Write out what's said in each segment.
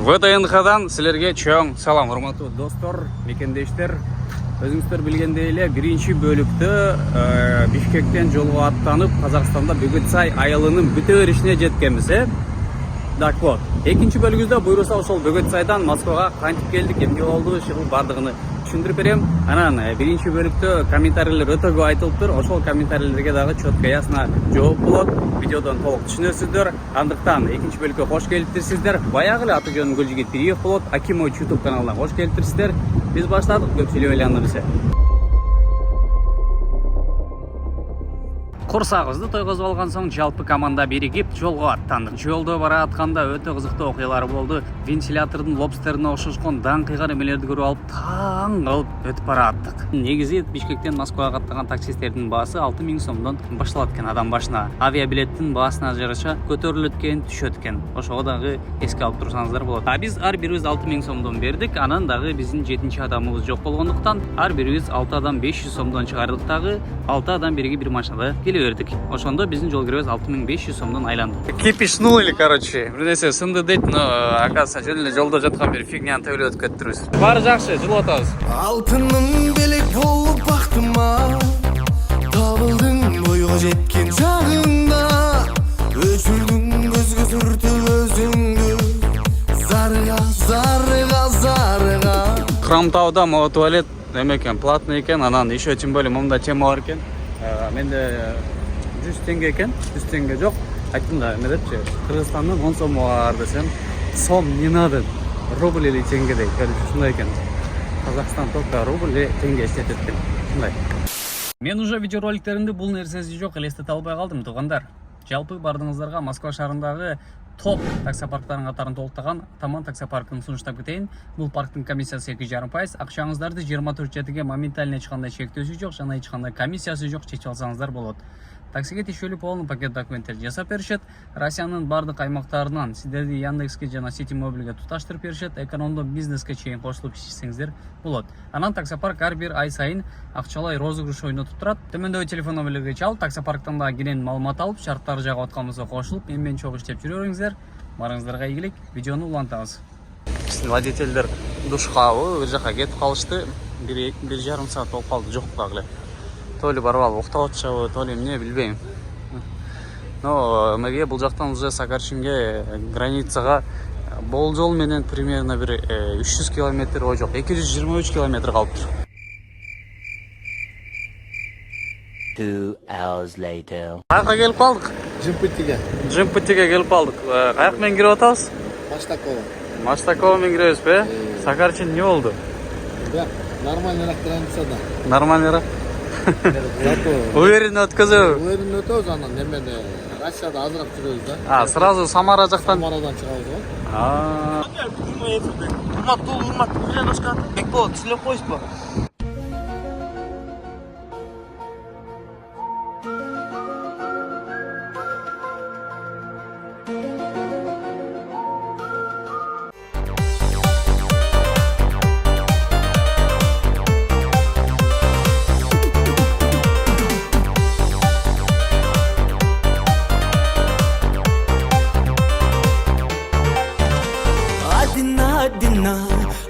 ВТНХдан силерге чоң салам, урматтуу достор, мекендештер. Өзүңүздөр билгендей эле, биринчи бөлүктө Бишкектен жолго аттанып, Казакстанда Бөгөтсай айылынын бүтө беришине жеткенбиз, Так вот, экинчи бөлүгүбүздө буйруса ошол Бөгөтсайдан Москвага кантип келдик, эмне болду, ушул бардыгын түшүндүрүп берем. Анан биринчи бөлүктө комментарийлер өтө көп айтылыптыр. Ошол комментарийлерге дагы четко ясна жооп болот. Видеодон толук түшүнөсүздөр. Андыктан экинчи бөлүккө кош келиптирсиздер. Баягы эле аты жөнүм Гүлжигит Бириев болот. Акимович YouTube каналына кош келиптирсиздер. Биз баштадык, көп сүйлөп айландырышты. Курсагыбызды тойгозуп алган соң жалпы команда биригип жолго аттандык. Жолдо бара атканда өтө кызыктуу окуялар болду. Вентилятордун лобстерине окшошкон даңкыйгар эмелерди көрүп алып, таң калып өтүп бараттык. Негизи Бишкектен Москвага каттаган таксисттердин баасы 6000 сомдон башталат экен адам башына. Авиабилеттин баасына жараша көтөрүлөт экен, түшөт экен. Ошого дагы эске алып турсаңыздар болот. Биз ар бирибиз 6000 сомдон бердик. Анан дагы биздин 7-чи адамыбыз жок болгондуктан ар бирибиз 6 адам 500 сомдон чыгардык дагы 6 адам бириги бир машинада бердик. Ошондо биздин жол киребиз 6500 сомдон айланды. Кипишнули, короче. Бир нерсе сынды дейт, но оказывается жөн эле жолдо жаткан бир фигняны төбөлөп өтүп кетиптирбиз. Баары жакшы, жылып атабыз. Алтыным белек болуп бактыма, табылдың бойго жеткен чагыңда, өчүрдүң көзгө сүртүп өзүңдү, зарыга. Хромтауда могу туалет эме экен, платный экен, анан еще тем более момда тема бар экен. Менде 100 теңге экен, 100 теңге жок. Айттым да, эме депчи, Кыргызстандын 10 сому бар десем, сом не надо, рубль или теңге дейт. Ушундай экен. Казакстан только рубль или теңге эстетет экен. Ушундай. Мен уже видеороликтеримде бул нерсеси жок, элестете албай калдым, туугандар. Жалпы бардыңыздарга Москва шаарындагы топ таксопарктардын катарын толуктаган Таман таксопаркын сунуштап кетейин. Бул парктын комиссиясы 2,5%. Акчаңыздарды 24/7 моментально эч кандай чектөөсү жок, жана эч кандай комиссиясы жок, чечип алсаңыздар болот. Таксиге тиешелүү полный пакет документтерди жасап беришет. Россиянын бардык аймактарынан сиздерди Яндекске жана Ситимобилге туташтырып беришет. Экономдо бизнеске чейин кошулуп иштесеңиздер болот. Анан таксопарк ар бир ай сайын акчалай розыгрыш ойнотуп турат. Төмөндөгү телефон номерлерге чалып, таксопарктан да кирен маалымат алып, шарттары жагып аткан болсо кошулуп, менен чогуу иштеп жүрө бериңиздер. Барыңыздарга ийгилик. Видеону улантабыз. Водительдер душка бир жака кетип калышты. 1,5 саат болуп калды, жок дагы. То ли барып алып уктап атышабы, то ли эмне билбейм. Но эмеге бул жактан уже Сакарчинге границага болжол менен примерно бир 300 километр, ой жок, 223 километр калыптыр. 2 hours later. Каяка келип калдык? Жымпытиге келип калдык. Каяк менен кирип атабыз? Маштакова менен киребизби? Сакарчин эмне болду? Нормальныйраак границада. Нормальныйраак. Уверенно өткөзөбү? Уверенно өтөбүз, анан эмени Россияда азыраак жүрөбүз да. Сразу Самара жактан. Самарадан чыгабыз го. Урматтуу Куляношка. Бек болот, сүйлөп коюшпу?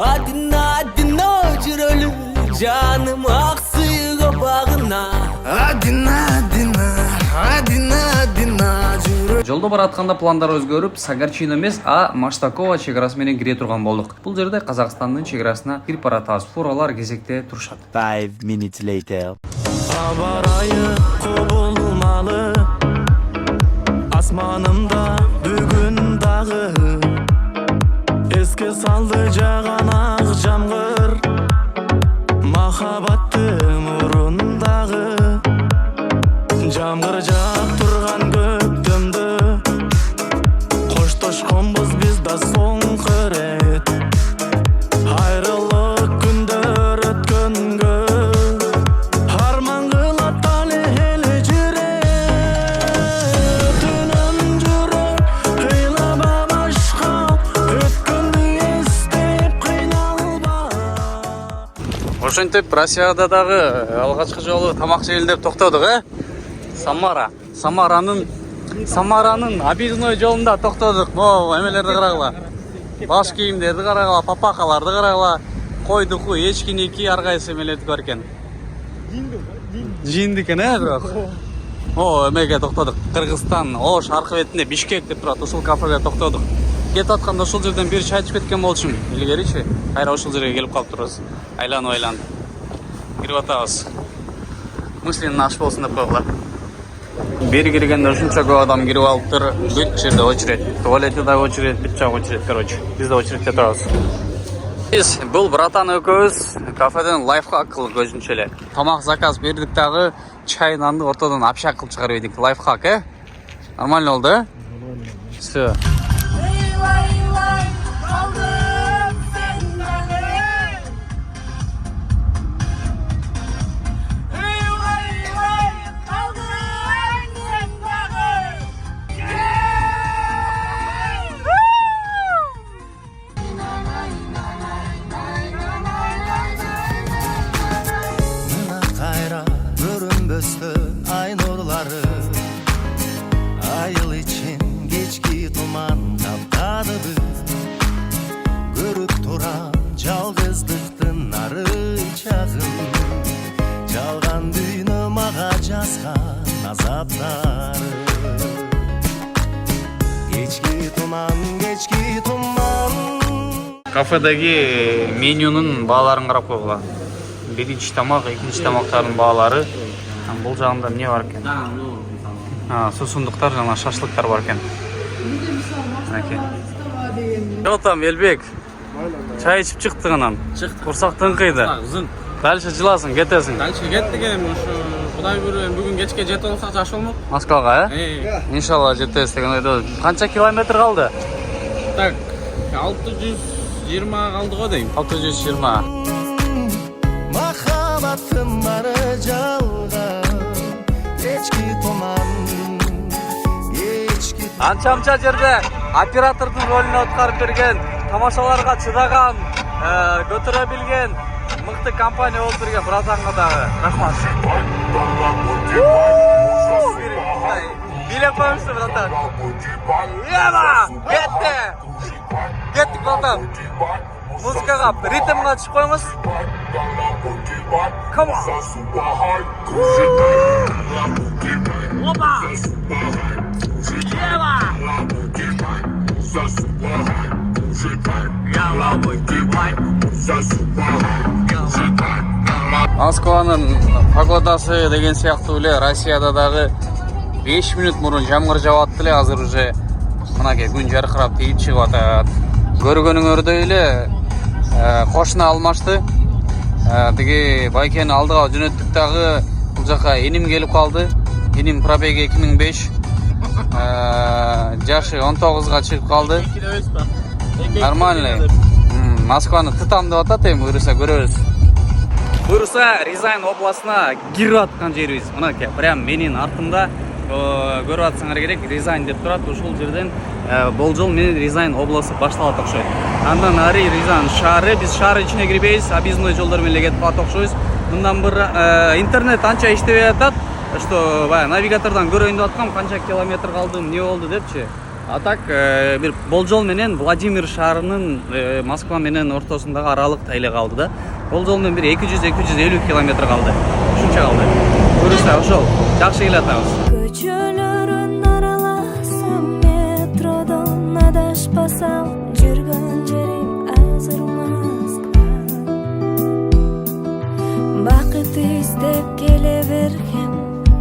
Adina жүрөлү жаным ак сүйгө багына. Adina жүрөлү. Жолдо баратканда пландар өзгөрүп, Сагарчин эмес, Маштакова чек арасы менен кире турган болдук. Бул жерде Казакстандын чек арасына кирип баратабыз. Фуралар кезекте турушат. 5 minutes later. Абарайы кобулмалы, асманымда бүгүн дагы эске салды жаган ак жамгыр, махабаттын мурундагы жамгыр жаап турган көктөмдө коштошконбуз биз да соңку рет. Айрылык күндөр өткөнгө арман кылат али эле жүрөт. Түнүм жүрөт ыйлаба башка, өткөндү эстеп кыйналба. Ошентип Россияда дагы алгачкы жолу тамак жейли деп токтодук, Самаранын объездной жолунда токтодук. Эмелерди карагыла. баш кийимдерди карагыла, папакаларды карагыла, койдуку, эчкиники ар кайсы эмелерди бар экен. Жииндик экен, бирок. О, эмеге токтодук. Кыргызстан, Ош аркы бетинде Бишкек деп турат. Ушул кафеге токтодук. Кетип атканда ушул жерден бир чай ичип кеткен болчумун. Илгеричи. Кайра ушул жерге келип калыптырбыз. Айланып. Кирип атабыз. Мышлен наш болсун деп койгула. Бери киргенде ушунча көп адам кирип алыптыр. Бүт жерде очередь. Туалетте да очередь, бүт жак очередь, короче. Биз да очередте турабыз. Биз бул братан экөөбүз кафеден лайфхак кылып өзүнчө эле. Тамак заказ бердик дагы, чай нанды ортодон общак кылып чыгарып едик. Лайфхак, Нормально болду, Всё. Ay nurları ayıl için geçki duman kaptadı görüp duran жалгыздыктын нары чагын жалган дүйнөм ага жазган азаптары кечки туман Кафедеги менюнун бааларын карап койгула. Биринчи тамак, экинчи тамактардын баалары. Бул жагында эмне бар экен? Сусундуктар жана шашлыктар бар экен. Мынакей. Там Элбек. Чай ичип чыктың анан. Чыктык. Курсактын кыйды. Узун. Дальше жыласың, кетесиң. Дальше кеттик эми ушу Кудай буйруп бүгүн кечке жетип алсак жакшы болмок. Москвага, Иншалла жетебиз деген ойдо. Канча километр калды? Так, 620 калды го дейм. 620. Махаббатым бары жалган кечки туман Анча жерде оператордун ролун аткарып берген, тамашаларга чыдаган, көтөрө билген мыкты компания болуп берген братанга дагы рахмат. Билеп коюңузду, братан. Кеттик, братан. Музыкага, ритмга түшүп коюңуз. Come on. Опа. Москванын погодасы деген сыяктуу эле Россияда дагы 5 минут мурун жамгыр жаап эле, азыр уже мынакей күн жаркырап тийип чыгып атат. Көргөнүңөрдөй эле кошуна алмашты. Тиги байкени алдыга жөнөттүк дагы бул жака эним келип калды. Эним пробеги 2005. Жашы 19га чыгып калды. Нормально. Москваны тытам деп атат, эми буйруса көрөбүз. Буйруса Рязань областына кирип аткан жерибиз. Мынакей, прям менин артымда көрүп атсаңар керек, Рязань деп турат. Ушул жерден болжол менен Рязань областы башталат окшойт. Андан ары Рязань шаары, биз шаар ичине кирбейбиз, объездной жолдор менен кетип калат окшойбуз. Мындан бир интернет анча иштебей атат, что баягы навигатордон көрөйүн деп аткам, канча километр калдым, эмне болду депчи. А так бир болжол менен Владимир шаарынын Москва менен ортосундагы аралыкта эле калды да. Болжол менен бир 200-250 километр калды. Ушунча калды. Буюрса ошол жакшы келатабыз. Көчөлөрүн араласам, метродон адашпасам, жүргөн жерим азыр Москва. Бакыт издеп келе бергем,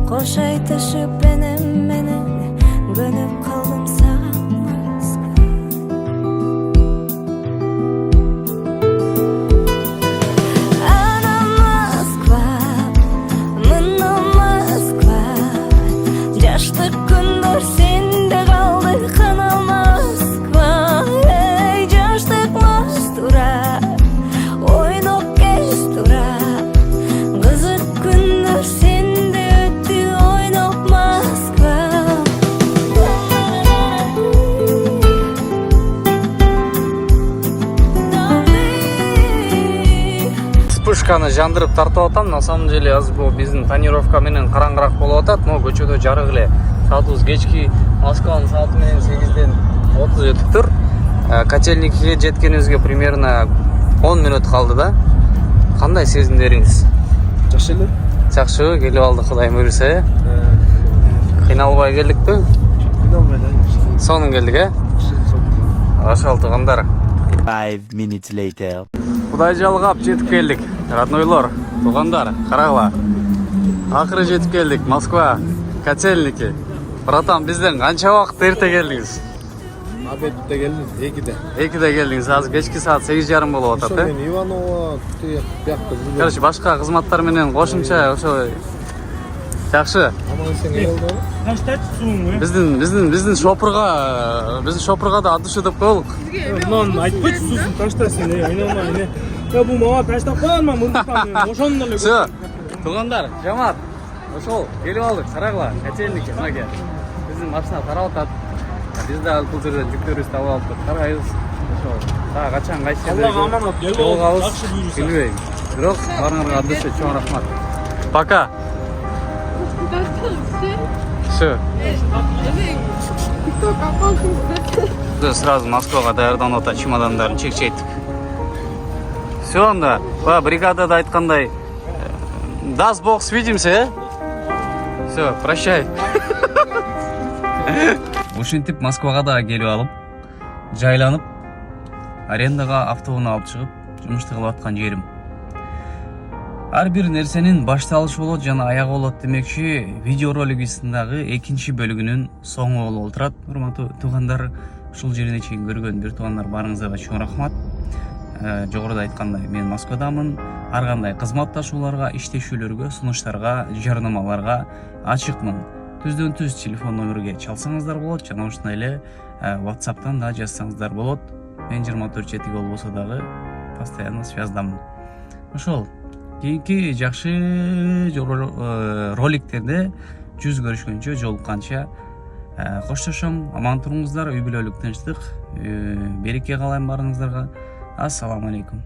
кош айтышып менен көнүп калдым сага Москва. Ана Москва, мына Москва, жаштык күндөр сенде калды кана Москва. Эй, жаштык мастура, ойноп кеш тура, кызык күндөр сенде өттү ойноп Москва. Вспышканы жандырып тартып атам. На самом деле азыр бул биздин тонировка менен караңгыраак болуп атат, но көчөдө жарык эле. Саатыбыз кечки, Москванын сааты менен 8ден 30 өтүп тур. Котельникке жеткенибизге примерно 10 мүнөт калды да. Кандай сезимдериңиз? Жакшы эле. Жакшы, келип алдык, Кудайым буйруса. Кыйналбай келдикпи? Кыйналбай да. Сонун келдик, Ошол туугандар. 5 minutes later. Кудай жалгап жетип келдик. Роднойлор, туугандар, карагыла. Акыры жетип келдик. Москва, Котельники. Братан, бизден канча убакыт эрте келдиңиз? Обедте келдим, 2-де. 2-де келдиңиз. Азыр кечки саат 8:30 болуп атат, Мен Иванова биякта жүргөм. Короче, башка кызматтар менен кошумча ошо жакшы. Аман эсен болду. Таштач суңу. Биздин шопурга да ат деп коелук. Мам, айтпайчы сусын таштасын, айналма, эне. Я бу мага таштап коерма, мындыктан ошондо эле. Всё. Туугандар, жамаат. Ошол келип алдык, карагыла, Котельники, мынакей. Биздин машина тарап атат. Биз да бул жерден жүктөрүбүздү алып алып карайбыз. Ошол. Та качан кайсы жерде Аллага аманат, келип жакшы буйруса. билбейм. Бирок баарыңарга абдыша чоң рахмат. Пока. Всё. Біз сразу Москваға даярданып ата чемодандарын чек-чектік. Все, анда, бригадада айткандай, даст Бог свидимся, Все, прощай. Ушинтип Москваға да келип алып, жайланып, арендага автоунаа алып чыгып, жумушту кылып аткан жерим. Ар бир нерсенин башталышы болот жана аягы болот демекчи, видеоролигибиздагы экинчи бөлүгүнүн соңу болуп отурат. Урматтуу туугандар, ушул жерине чейин көргөн бир туугандар барыңыздарга чоң рахмат. Жогоруда айткандай, мен Москвадамын. Ар кандай кызматташууларга, иштешүүлөргө, сунуштарга, жарнамаларга ачыкмын. Түздөн түз телефон номерге чалсаңыздар болот, жана ушундай эле WhatsApp'тан да жазсаңыздар болот. Мен 24/7 болбосо дагы постоянно связдамын. Ошол кийинки жакшы роликтерде жүз көрүшкөнчө, жолукканча коштошом. Аман туруңуздар, үй бүлөлүк тынчтык, береке каалайм барыңыздарга. Ассаламу алейкум.